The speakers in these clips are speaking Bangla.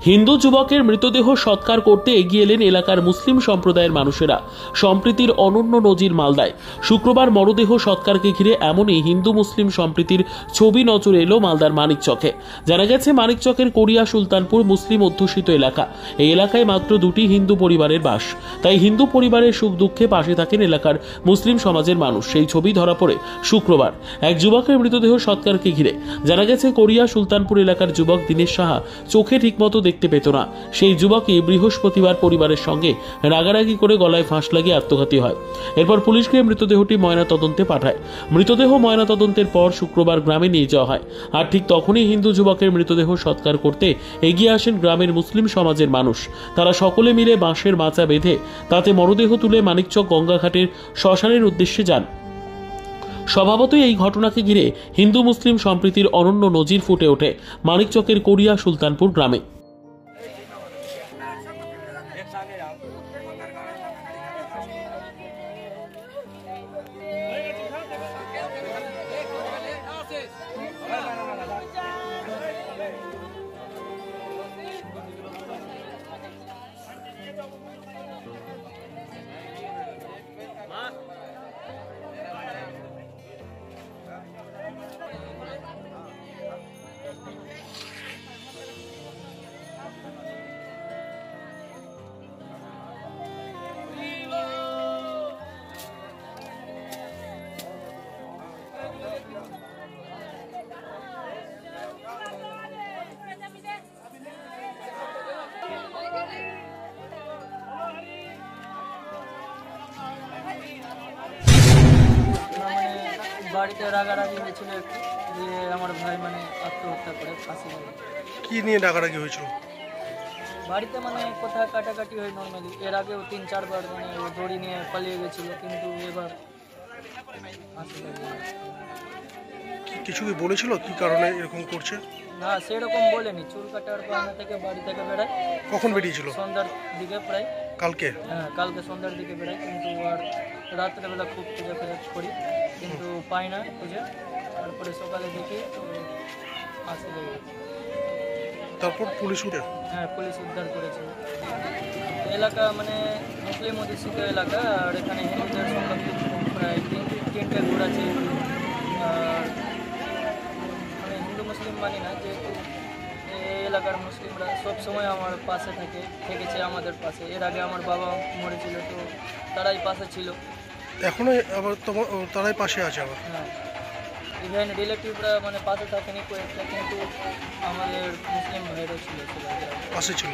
হিন্দু যুবকের মৃতদেহ সৎকার করতে এগিয়ে এলেন এলাকার মুসলিম সম্প্রদায়ের মানুষেরা। সম্প্রীতির অনন্য নজির মালদায় শুক্রবার মরদেহ সৎকারকে ঘিরে এমনই হিন্দু মুসলিম সম্প্রীতির ছবি নজরে এলো মালদার মানিকচকে। জানা গেছে মানিকচকের কোরিয়া সুলতানপুর মুসলিম অধ্যুষিত এলাকা। এই এলাকায় মাত্র দুটি হিন্দু পরিবারের বাস, তাই হিন্দু পরিবারের সুখ দুঃখে পাশে থাকেন এলাকার মুসলিম সমাজের মানুষ। সেই ছবি ধরা পড়ে শুক্রবার এক যুবকের মৃতদেহ সৎকারকে ঘিরে। জানা গেছে কোরিয়া সুলতানপুর এলাকার যুবক দীনেশ সাহা চোখে ঠিকমতো দেখতে পেত না। সেই যুবকই বৃহস্পতিবার পরিবারের সঙ্গে রাগারাগি করে গলায় ফাঁস লাগিয়ে আত্মঘাতী হয়। এরপর পুলিশ গিয়ে মৃতদেহটি ময়নাতদন্তে পাঠায়। মৃতদেহ ময়নাতদন্তের পর শুক্রবার গ্রামে নিয়ে যাওয়া হয়। আর ঠিক তখনই হিন্দু যুবকের মৃতদেহ সৎকার করতে এগিয়ে আসেন গ্রামের মুসলিম সমাজের মানুষ। তারা সকলে মিলে বাঁশের মাচা বেঁধে তাতে মরদেহ তুলে মানিকচক গঙ্গাঘাটের শ্মশানের উদ্দেশ্যে যান। স্বভাবতই এই ঘটনাকে ঘিরে হিন্দু মুসলিম সম্প্রীতির অনন্য নজির ফুটে ওঠে মানিকচকের কোরিয়া সুলতানপুর গ্রামে। বাড়িতে রাগারাগি হয়েছিল একটু, দিয়ে আমার ভাই মানে আত্মহত্যা করে ফাঁসি লাগে। কি নিয়ে রাগারাগি হয়েছিল? বাড়িতে মানে কোথায় কাটাকাটি হয় নর্মালি। এর আগেও 3-4 বার মানে ও দড়ি নিয়ে পালিয়ে গেছিল, কিন্তু এবার ফাঁসি লাগে। কিছু কি বলেছিল কি কারণে এরকম করছে? না, সেরকম বলেনি। চুল কাটার বাহানা থেকে বাড়ি থেকে বেড়ায়। কখন বেরিয়েছিল? সন্ধ্যার দিকে প্রায়। কালকে? হ্যাঁ, কালকে সন্ধ্যার দিকে বেড়ায়, কিন্তু আর রাত্রেবেলা খুব খুঁজে করি, কিন্তু পাই না খুঁজে। তারপরে সকালে দেখি তো ফাঁসি লেগে গেছে। তারপর পুলিশ উঠে? হ্যাঁ, পুলিশ উদ্ধার করেছে। এলাকা মানে মুসলিম অধ্যুষিত এলাকা, আর এখানে হিন্দুদের সংখ্যা প্রায় 3টে ঘর আছে। আর মানে হিন্দু মুসলিম মানি না, যেহেতু এই এলাকার মুসলিমরা সবসময় আমার পাশে থেকেছে আমাদের পাশে। এর আগে আমার বাবা মরেছিল, তো তারাই পাশে ছিল। এখনো আবার তারাই পাশে আছে আবার? হ্যাঁ, ইভেন রিলেটিভরা মানে পাশে থাকেনি কয়েকটা, কিন্তু আমাদের মুসলিম ভাইরাও ছিল পাশে ছিল।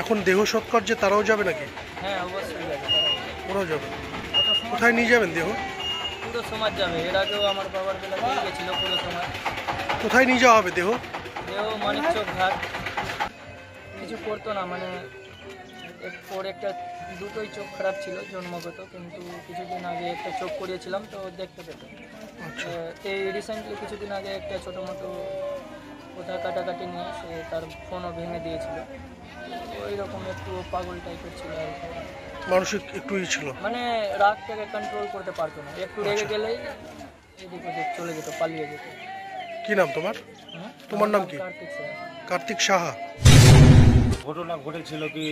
এখন দেহ সৎকার যে তারাও যাবে নাকি? হ্যাঁ, অবশ্যই যাবে, ওরাও যাবে। কোথায় নিয়ে যাবেন দেহ? পুরো সমাজ যাবে। এর আগেও আমার বাবার বেলা নিয়ে গেছিল পুরো সমাজ। কোথায় নিয়ে যাওয়া হবে দেহ? মানিকচক ঘাট। কিছু করতো না, মানে ওর দুটোই চোখ খারাপ ছিল জন্মগত, কিন্তু কিছুদিন আগে একটা চোখ করিয়েছিলাম তো দেখতে পেত। এই রিসেন্টলি কিছুদিন আগে একটা ছোটো মোটো কোথাও কাটাকাটি নিয়ে সে তার ফোনও ভেঙে দিয়েছিল। ওই রকম একটু পাগল টাইপের ছিল আর কি। মানসিক একটু ছিল, মানে রাগটাকে কন্ট্রোল করতে পারতো না। একটু রেগে গেলেই এদিক ওদিক চলে যেত, পালিয়ে যেত। কি নাম তোমার? তোমার নাম কি? কার্তিক সাহা। ঘটনা ঘটেছিল কি,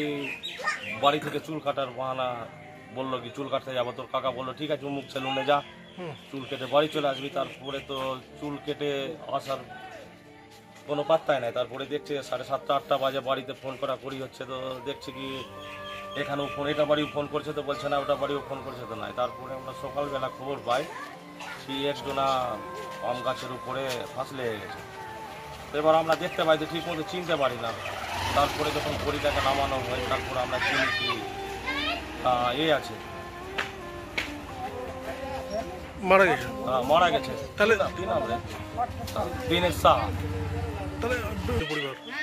বাড়ি থেকে চুল কাটার বাহানা বললো কি চুল কাটতে যাবো। তোর কাকা বললো ঠিক আছে মুখ সেলুনে যা, চুল কেটে বাড়ি চলে আসবি। তারপরে তো চুল কেটে আসার কোনো পাত্তাই নাই। তারপরে দেখছে 7:30-8টা বাজে বাড়িতে ফোন করি হচ্ছে। তো দেখছে কি এখানেও ফোন, এটা বাড়িও ফোন করছে তো বলছে না, ওটা বাড়িও ফোন করছে তো নাই। তারপরে আমরা সকালবেলা খবর পাই কি একজনা আম গাছের উপরে ফাঁস লেগে গেছে। তো এবার আমরা দেখতে পাই যে ঠিক মতো চিনতে পারি না। তারপরে যখন বড়িটাকে নামানো হয় তারপরে আমরা চিনি কি আছে, মারা গেছে। মারা গেছে। তাহলে দীনেশ সাহা। তাহলে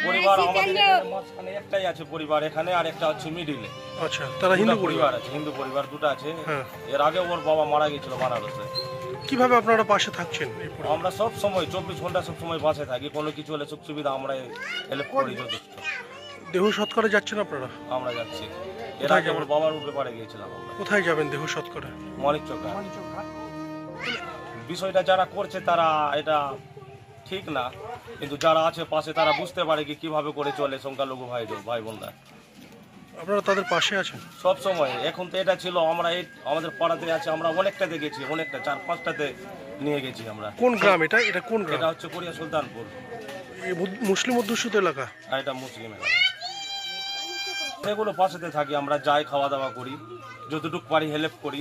পরিবার আমাদের মাঝখানে একটাই আছে পরিবার এখানে, আর একটা হচ্ছে মিডিলে। আচ্ছা, তারা হিন্দু পরিবার আছে, হিন্দু পরিবার দুটো আছে। এর আগে ওর বাবা মারা গেছিল বানারসে। কিভাবে আপনারা পাশে থাকছেন? আমরা সব সময় 24 ঘন্টা সব সময় পাশে থাকি। কোনো কিছু হলে সুখ সুবিধা আমরা হেল্প করি যথেষ্ট। দেহ সৎকারে যাচ্ছেন আপনারা? আমরা যাচ্ছি। এর আগে ওর বাবার ব্যাপারে গিয়েছিলাম। কোথায় যাবেন দেহ সৎকারে? মানিকচক। বিষয়টা যারা করছে তারা এটা ঠিক না, কিন্তু যারা আছে পাশে তারা বুঝতে পারে কি কিভাবে করে চলে সংখ্যালঘু ভাই বোনরা। আপনারা তাদের পাশে আছেন? সব সময়। এখন তো এটা ছিল আমরা এই আমাদের পাড়াতে আছে, আমরা অনেকটাতে গেছি, অনেকটা 4-5টাতে নিয়ে গেছি আমরা। কোন গ্রাম এটা? এটা কোন গ্রাম? এটা হচ্ছে কোরিয়া সুলতানপুর, এই মুসলিম অধ্যুষিত এলাকা। আর এটা মুসলিম এলাকা। সেগুলো পাশেতে থাকি, আমরা যাই, খাওয়া দাওয়া করি, যতটুকু পারি হেল্প করি।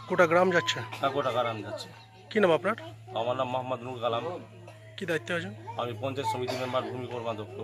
গোটা গ্রাম যাচ্ছে? গোটা কারাম যাচ্ছে। কি নাম আপনার? আমার নাম মোহাম্মদ নুর কালাম। কি দায়িত্বে আছেন? আমি পঞ্চায়েত সমিতি মেম্বার, ভূমি কর্মাধ্যক্ষ।